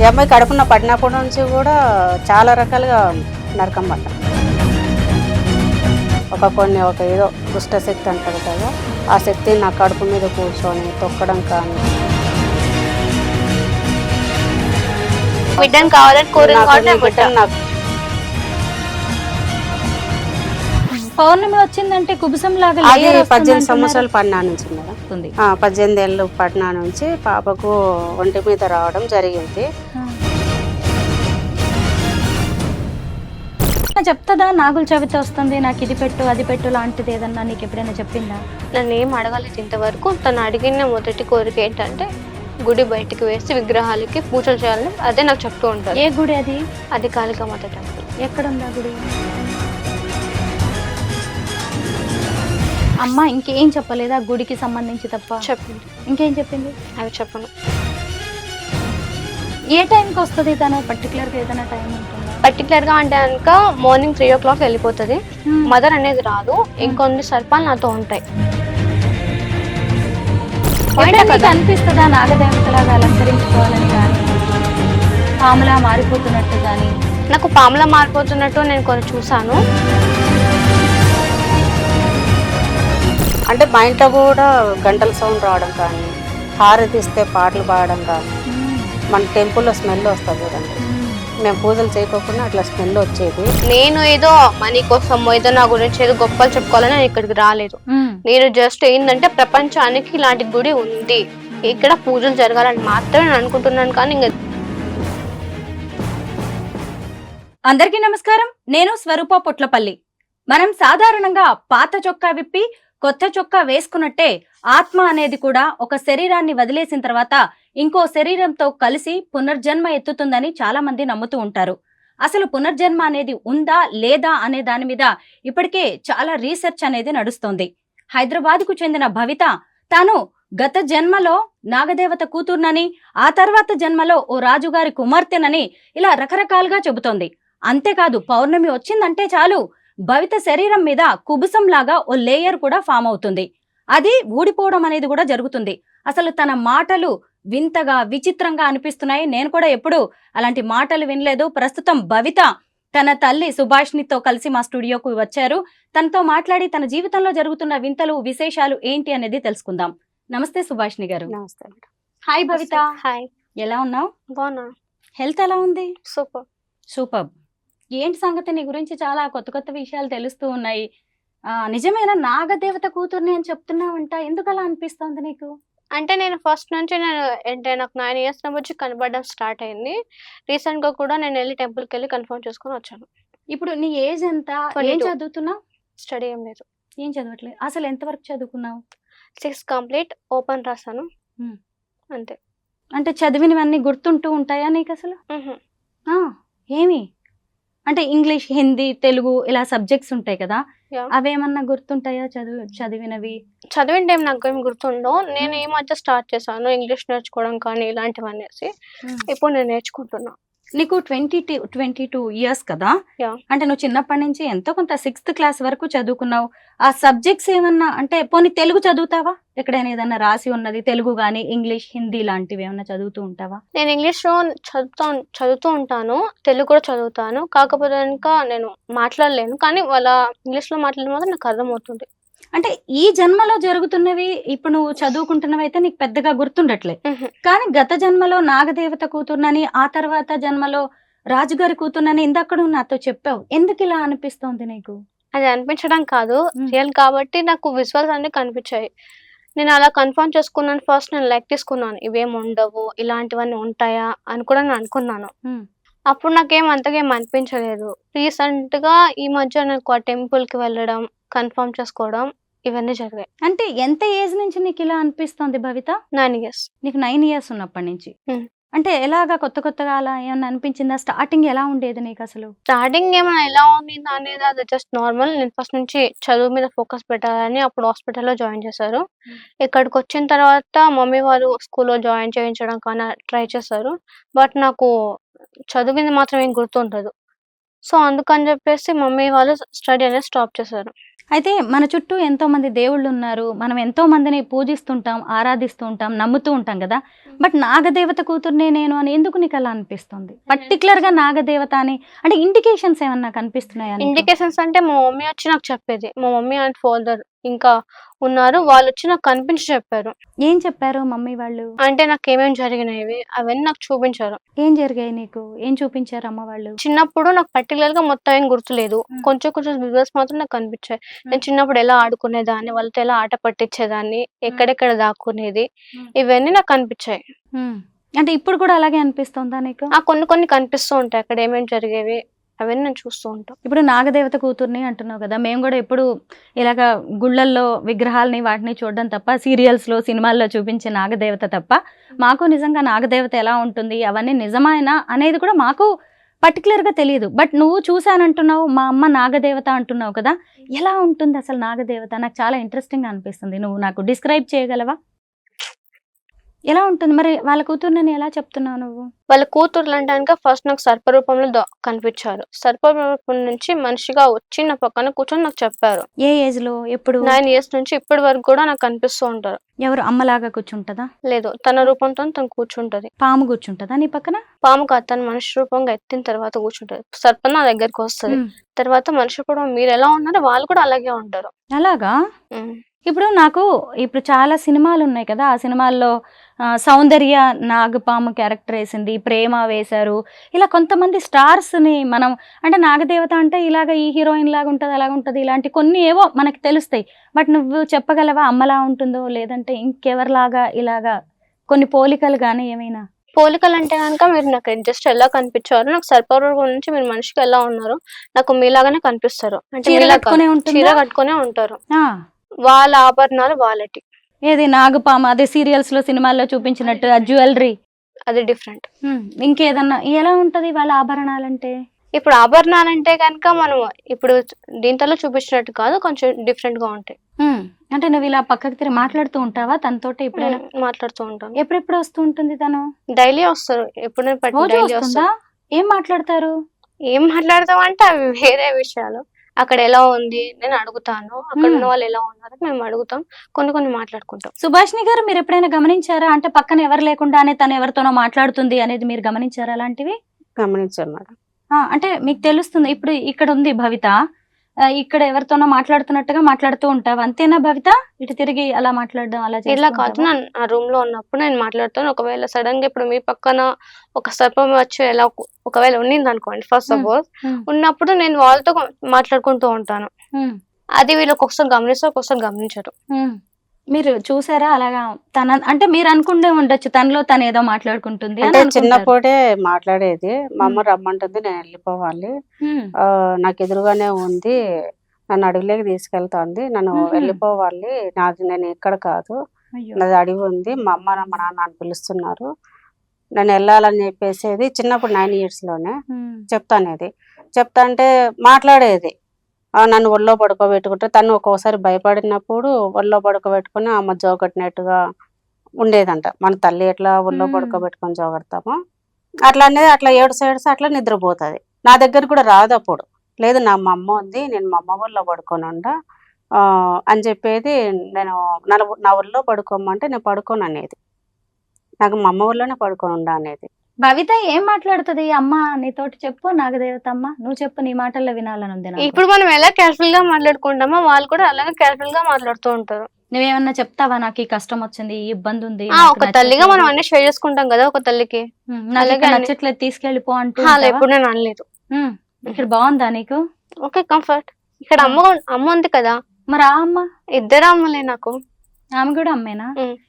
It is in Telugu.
ఈ అమ్మాయి కడుపున పడినప్పటి నుంచి కూడా చాలా రకాలుగా నరకం పడ్డ. ఒక ఏదో దుష్ట శక్తి అంటారు కదా, ఆ శక్తి నా కడుపు మీద కూర్చొని తొక్కడం కానీ, బిడ్డను కావాలని కోరిన నాకు పౌర్ణమి వచ్చిందంటే కుబుసం లాగా అది 18 సంవత్సరాలు పడినా నుంచి మేడం. 18 ఏళ్ళు పడినా నుంచి పాపకు ఒంటి మీద రావడం జరిగింది. చెప్తుందా నాగుల చవితి వస్తుంది, నాకు ఇది పెట్టు అది పెట్టు లాంటిది ఏదన్నా నీకు ఎప్పుడైనా చెప్పిందా? నన్ను ఏం అడగలేదు ఇంతవరకు. తను అడిగిన మొదటి కోరిక ఏంటంటే గుడి బయటికి వేసి విగ్రహాలకి పూజలు చేయాలని అదే నాకు చెప్తూ ఉంటారు. ఏ గుడి అది? అది కాళికామాత టెంపుల్. ఎక్కడుందా గుడి? అమ్మ ఇంకేం చెప్పలేదా గుడికి సంబంధించి తప్ప? చెప్పింది. ఇంకేం చెప్పింది? అవి చెప్పను. ఏ టైంకి వస్తుంది తను? పర్టికులర్గా ఏదైనా టైం ఉంటుందా? పర్టికులర్ గా అంటే కనుక మార్నింగ్ 3 o'clock వెళ్ళిపోతుంది. మదర్ అనేది రాదు. ఇంకొన్ని సర్పాలు నాతో ఉంటాయి. అనిపిస్తుందా నాగదేవతలాగా అలంకరించుకోవాలని కానీ, పాములా మారిపోతున్నట్టు కానీ? నాకు పాములా మారిపోతున్నట్టు నేను కొన్ని చూసాను. అంటే మా ఇంట్లో కూడా గంటల సౌండ్ రావడం కానీ, హారతి ఇస్తే పాటలు పాడడం కానీ, మన టెంపుల్లో స్మెల్ వస్తుంది చూడండి. మేము పూజలు చేయకోకుండా అట్లా స్మెల్ వచ్చేది. నేను ఏదో మనీ కోసం ఏదో నా గురించి ఏదో గొప్పలు చెప్పుకోవాలని నేను ఇక్కడికి రాలేదు. నేను జస్ట్ ఏంటంటే ప్రపంచానికి ఇలాంటి గుడి ఉంది, ఇక్కడ పూజలు జరగాలని మాత్రమే నేను అనుకుంటున్నాను. కానీ ఇంకా అందరికీ నమస్కారం. నేను స్వరూప పొట్లపల్లి. మనం సాధారణంగా పాత చొక్కా విప్పి కొత్త చొక్కా వేసుకున్నట్టే ఆత్మ అనేది కూడా ఒక శరీరాన్ని వదిలేసిన తర్వాత ఇంకో శరీరంతో కలిసి పునర్జన్మ ఎత్తుతుందని చాలా మంది నమ్ముతూ ఉంటారు. అసలు పునర్జన్మ అనేది ఉందా లేదా అనే దాని మీద ఇప్పటికే చాలా రీసెర్చ్ అనేది నడుస్తోంది. హైదరాబాద్కు చెందిన భవిత తాను గత జన్మలో నాగదేవత కూతుర్నని, ఆ తర్వాత జన్మలో ఓ రాజుగారి కుమార్తెనని ఇలా రకరకాలుగా చెబుతోంది. అంతేకాదు పౌర్ణమి వచ్చిందంటే చాలు భవిత శరీరం మీద కుబుసం లాగా ఓ లేయర్ కూడా ఫామ్ అవుతుంది. అది ఊడిపోవడం అనేది కూడా జరుగుతుంది. అసలు తన మాటలు వింతగా విచిత్రంగా అనిపిస్తున్నాయి. నేను కూడా ఎప్పుడు అలాంటి మాటలు వినలేదు. ప్రస్తుతం భవిత తన తల్లి సుభాష్నితో కలిసి మా స్టూడియోకు వచ్చారు. తనతో మాట్లాడి తన జీవితంలో జరుగుతున్న వింతలు విశేషాలు ఏంటి అనేది తెలుసుకుందాం. నమస్తే సుభాష్ని గారు. నమస్తే. హాయ్ భవిత. హాయ్. ఎలా ఉన్నావు? బాగున్నా. హెల్త్ ఎలా ఉంది? సూపర్. సూపర్. ఏంటి సంగతి? నీ గురించి చాలా కొత్త కొత్త విషయాలు తెలుస్తూ ఉన్నాయి. నిజమేనా నాగదేవత కూతుర్ని అని చెప్తున్నావంట? ఎందుకు అలా అనిపిస్తోంది నీకు? అంటే నేను ఫస్ట్ నుంచి నాకు 9 years నుంచి కనబడడం స్టార్ట్ అయింది. రీసెంట్ గా కూడా నేను వెళ్ళి టెంపుల్కి వెళ్ళి కన్ఫర్మ్ చేసుకుని వచ్చాను. ఇప్పుడు నీ ఏజ్ ఎంత? ఏం చదువుతున్నావు? స్టడీ ఏం లేదు. ఏం చదవట్లేదు. అసలు ఎంతవరకు చదువుకున్నావు? 6 కంప్లీట్. ఓపెన్ రాసాను అంతే. అంటే చదివినవన్నీ గుర్తుంటూ ఉంటాయా నీకు అసలు? ఏమి అంటే ఇంగ్లీష్, హిందీ, తెలుగు ఇలా సబ్జెక్ట్స్ ఉంటాయి కదా, అవేమన్నా గుర్తుంటాయా చదివినవి? చదివిన టైం నాకు ఏం గుర్తుండవు. నేను ఈ మధ్య స్టార్ట్ చేశాను ఇంగ్లీష్ నేర్చుకోవడం కానీ ఇలాంటివన్నీ. ఇప్పుడు నేను నేర్చుకుంటున్నా. నీకు 22 years కదా, అంటే నువ్వు చిన్నప్పటి నుంచి ఎంతో కొంత 6th class వరకు చదువుకున్నావు. ఆ సబ్జెక్ట్స్ ఏమన్నా అంటే పోనీ తెలుగు చదువుతావా? ఎక్కడైనా ఏదన్నా రాసి ఉన్నది తెలుగు గానీ, ఇంగ్లీష్, హిందీ లాంటివి ఏమన్నా చదువుతూ ఉంటావా? నేను ఇంగ్లీష్ లో చదువుతూ ఉంటాను, తెలుగు కూడా చదువుతాను. కాకపోతే ఇంకా నేను మాట్లాడలేను, కానీ వాళ్ళ ఇంగ్లీష్ లో మాట్లాడడం మాత్రం నాకు అర్థమవుతుంది. అంటే ఈ జన్మలో జరుగుతున్నవి ఇప్పుడు నువ్వు చదువుకుంటున్నవి అయితే నీకు పెద్దగా గుర్తుండట్లే, కానీ గత జన్మలో నాగదేవత కూతుర్నని, ఆ తర్వాత జన్మలో రాజుగారి కూతుర్నని ఇందక్కడ నాతో చెప్పావు. ఎందుకు ఇలా అనిపిస్తోంది నీకు? అది అనిపించడం కాదు, రియల్ కాబట్టి నాకు విజువల్స్ అన్ని కనిపించాయి. నేను అలా కన్ఫర్మ్ చేసుకున్నాను. ఫస్ట్ నేను లైక్ తీసుకున్నాను, ఇవేం ఉండవు, ఇలాంటివన్నీ ఉంటాయా అని కూడా నేను అనుకున్నాను. అప్పుడు నాకేం అంతగా ఏం అనిపించలేదు. రీసెంట్ గా ఈ మధ్య నాకు ఆ టెంపుల్ కి వెళ్ళడం, కన్ఫర్మ్ చేసుకోవడం ఇవన్నీ జరిగాయి. అంటే ఎంత ఏజ్ నుంచి నీకు ఇలా అనిపిస్తోంది భవిత? 9 years. నీకు 9 years ఉన్నప్పటి నుంచి. అంటే ఎలాగా కొత్తగా అలా ఏమన్నా అనిపించిందా? స్టార్టింగ్ ఎలా ఉండేది నీకు అసలు? స్టార్టింగ్ ఏమైనా ఎలా ఉంది అనేది అది జస్ట్ నార్మల్. నేను ఫస్ట్ నుంచి చదువు మీద ఫోకస్ పెట్టాలని అప్పుడు హాస్పిటల్లో జాయిన్ చేశారు. ఇక్కడికి వచ్చిన తర్వాత మమ్మీ వాళ్ళు స్కూల్లో జాయిన్ చేయించడం కానీ ట్రై చేశారు. బట్ నాకు చదివింది మాత్రం ఏం గుర్తుండదు. సో అందుకని చెప్పేసి మమ్మీ వాళ్ళు స్టడీ అనేది స్టాప్ చేశారు. అయితే మన చుట్టూ ఎంతో మంది దేవుళ్ళు ఉన్నారు, మనం ఎంతో మందిని పూజిస్తుంటాం, ఆరాధిస్తూ ఉంటాం, నమ్ముతూ ఉంటాం కదా. బట్ నాగదేవత కూతుర్నే నేను అని ఎందుకు నీకు అలా అనిపిస్తుంది? పర్టికులర్ గా నాగదేవత అని అంటే ఇండికేషన్స్ ఏమన్నా కనిపిస్తున్నాయా నీకు? ఇండికేషన్స్ అంటే మా మమ్మీ వచ్చి నాకు చెప్పేది. మా మమ్మీ అండ్ ఫాదర్ ఇంకా ఉన్నారు. వాళ్ళు వచ్చి నాకు కనిపించి చెప్పారు. ఏం చెప్పారు మమ్మీ వాళ్ళు? అంటే నాకు ఏమేమి జరిగినవి అవన్నీ నాకు చూపించారు. ఏం జరిగాయి నీకు? ఏం చూపించారు అమ్మ వాళ్ళు? చిన్నప్పుడు నాకు పర్టికులర్ గా మొత్తం ఏం గుర్తులేదు. కొంచెం కొంచెం విజువల్స్ మాత్రం నాకు కనిపించాయి. నేను చిన్నప్పుడు ఎలా ఆడుకునేదాన్ని, వాళ్ళతో ఎలా ఆట పట్టించేదాన్ని, ఎక్కడెక్కడ దాక్కునేది, ఇవన్నీ నాకు కనిపించాయి. అంటే ఇప్పుడు కూడా అలాగే అనిపిస్తుందా నీకు? కొన్ని కొన్ని కనిపిస్తూ ఉంటాయి అక్కడ ఏమేమి జరిగేవి, అవన్నీ నేను చూస్తూ ఉంటాను. ఇప్పుడు నాగదేవత కూతుర్ని అంటున్నావు కదా, మేము కూడా ఎప్పుడు ఇలాగ గుళ్ళల్లో విగ్రహాలని వాటిని చూడడం తప్ప, సీరియల్స్లో సినిమాల్లో చూపించే నాగదేవత తప్ప మాకు నిజంగా నాగదేవత ఎలా ఉంటుంది, అవన్నీ నిజమేనా అనేది కూడా మాకు పర్టికులర్గా తెలియదు. బట్ నువ్వు చూశానంటున్నావు, మా అమ్మ నాగదేవత అంటున్నావు కదా, ఎలా ఉంటుంది అసలు నాగదేవత? నాకు చాలా ఇంట్రెస్టింగ్గా అనిపిస్తుంది. నువ్వు నాకు డిస్క్రైబ్ చేయగలవా? ఎలా ఉంటుంది మరి? వాళ్ళ కూతుర్నని ఎలా చెప్తున్నావు నువ్వు? వాళ్ళ కూతుర్లు అంటే ఫస్ట్ నాకు సర్పరూపంలో కనిపించారు. సర్పరూపం నుంచి మనిషిగా వచ్చి నా పక్కన కూర్చొని నాకు చెప్పారు. ఏ ఏజ్ లో? ఎప్పుడు? 9 years నుంచి ఇప్పటి వరకు కూడా నాకు కనిపిస్తూ ఉంటారు. ఎవరు? అమ్మలాగా కూర్చుంటదా? లేదు, తన రూపంతో తను కూర్చుంటది. పాము కూర్చుంటదా నీ పక్కన? పాము కాదు, తన మనిషి రూపంగా ఎత్తిన తర్వాత కూర్చుంటది. సర్పం నా దగ్గరికి వస్తుంది. తర్వాత మనిషి రూపంలో మీరు ఎలా ఉన్నారో వాళ్ళు కూడా అలాగే ఉంటారు. అలాగా? ఇప్పుడు నాకు ఇప్పుడు చాలా సినిమాలు ఉన్నాయి కదా, ఆ సినిమాల్లో సౌందర్య నాగపాము క్యారెక్టర్ వేసింది, ప్రేమ వేశారు, ఇలా కొంతమంది స్టార్స్ని మనం అంటే నాగదేవత అంటే ఇలాగ ఈ హీరోయిన్ లాగా ఉంటుంది, అలాగ ఉంటుంది, ఇలాంటి కొన్ని ఏవో మనకి తెలుస్తాయి. బట్ నువ్వు చెప్పగలవా అమ్మలా ఉంటుందో లేదంటే ఇంకెవరిలాగా ఇలాగా కొన్ని పోలికలు కానీ ఏమైనా? పోలికలు అంటే కనుక మీరు నాకు జస్ట్ ఎలా కనిపించారు, నాకు సర్పరూపం నుంచి మీరు మనిషికి ఎలా ఉన్నారు, నాకు మీలాగానే కనిపిస్తారు. అంటే చీర కట్టుకునే ఉంటారు. వాళ్ళ ఆభరణాలు వాళ్ళటి. ఏది నాగపామ అదే సీరియల్స్ లో సినిమాల్లో చూపించినట్టు జ్యువెలరీ అది డిఫరెంట్. ఇంకేదన్నా ఎలా ఉంటది వాళ్ళ ఆభరణాలంటే? ఇప్పుడు ఆభరణాలంటే కనుక మనం ఇప్పుడు దీంట్లో చూపించినట్టు కాదు, కొంచెం డిఫరెంట్ గా ఉంటాయి. అంటే నువ్వు ఇలా పక్కకి తిరిగి మాట్లాడుతూ ఉంటావా తనతోటి? ఎప్పుడైనా మాట్లాడుతూ ఉంటాను. ఎప్పుడెప్పుడు వస్తూ ఉంటుంది తను? డైలీ వస్తారు. ఎప్పుడు ఏం మాట్లాడతారు? ఏం మాట్లాడతాం అంటే అవి వేరే విషయాలు. అక్కడ ఎలా ఉంది నేను అడుగుతాను, అక్కడ ఉన్న వాళ్ళు ఎలా ఉన్నారు మేము అడుగుతాం, కొన్ని మాట్లాడుకుంటాం. సుభాష్ని గారు, మీరు ఎప్పుడైనా గమనించారా అంటే పక్కన ఎవరు లేకుండానే తను ఎవరితోనో మాట్లాడుతుంది అనేది మీరు గమనించారా? అలాంటివి గమనించాను మేడం. అంటే మీకు తెలుస్తుంది. ఇప్పుడు ఇక్కడ ఉంది భవిత, ఇక్కడ ఎవరితోనో మాట్లాడుతున్నట్టుగా మాట్లాడుతూ ఉంటావు, అంతేనా భవిత? ఇటు తిరిగి అలా మాట్లాడడం అలా ఇలా కాదు, ఆ రూమ్ లో ఉన్నప్పుడు నేను మాట్లాడుతాను. ఒకవేళ సడన్ గా ఇప్పుడు మీ పక్కన ఒక సర్పం వచ్చి ఎలా ఒకవేళ ఉన్నింది అనుకోండి, ఫస్ట్ ఆఫ్ ఆల్ ఉన్నప్పుడు నేను వాళ్ళతో మాట్లాడుకుంటూ ఉంటాను. అది వీళ్ళు ఒక్కొక్కసారి గమనిస్తారు, ఒక్కొక్కసారి గమనించరు. మీరు చూసారా అలాగా? తన అంటే మీరు అనుకుంటే ఉండొచ్చు తనలో తను ఏదో మాట్లాడుకుంటుంది అంటే చిన్నప్పుడే మాట్లాడేది. మా అమ్మ రమ్మంటుంది, నేను వెళ్ళిపోవాలి, నాకు ఎదురుగానే ఉంది, నన్ను అడవిలోకి తీసుకెళ్తాంది, నన్ను వెళ్ళిపోవాలి, నాది నేను ఇక్కడ కాదు, నాది అడవి ఉంది, మా అమ్మ మా నాన్న నన్ను పిలుస్తున్నారు, నన్ను వెళ్ళాలని చెప్పేసేది. చిన్నప్పుడు 9 years లోనే చెప్తానేది. చెప్తా అంటే మాట్లాడేది. నన్ను ఒళ్ళో పడుకోబెట్టుకుంటే తను ఒక్కోసారి భయపడినప్పుడు ఒళ్ళో పడుకోబెట్టుకుని అమ్మ జోగట్టినట్టుగా ఉండేదంట. మన తల్లి ఎట్లా ఒళ్ళో పడుకోబెట్టుకొని జోగడతామో అట్లా అనేది, అట్లా ఏడ్స్ అట్లా నిద్రపోతుంది. నా దగ్గర కూడా రాదు అప్పుడు. లేదు నా మా అమ్మ ఉంది, నేను మా అమ్మ ఒళ్ళో పడుకొని ఉండా అని చెప్పేది. నేను నా ఒళ్ళో పడుకోమంటే నేను పడుకోను అనేది, నాకు మా అమ్మ ఒళ్ళోనే పడుకొని ఉండా అనేది. భవిత ఏం మాట్లాడుతుంది? అమ్మ నీతోటి చెప్పు, నాగదేవత అమ్మ నువ్వు చెప్పు, నీ మాటల్లో వినాలని ఉంది. ఇప్పుడు మనం ఎలా కేర్ఫుల్ గా మాట్లాడుకుంటామో వాళ్ళు కూడా అలాగే కేర్ఫుల్ గా మాట్లాడుతూ ఉంటారు. నువ్వేమన్నా చెప్తావా? నాకు ఈ కష్టం వచ్చింది, ఈ ఇబ్బంది ఉంది, ఒక తల్లిగా మనం అన్ని షేర్ చేసుకుంటాం కదా ఒక తల్లికి. నచ్చట్లేదు తీసుకెళ్ళిపో అంటూ ఎప్పుడు నేను అనలేదు. ఇక్కడ బాగుందా నీకు? Okay, comfort. ఇక్కడ అమ్మ ఉంది కదా. మరి ఆ అమ్మ? ఇద్దరు అమ్మలే నాకు. ఆమె కూడా అమ్మేనా?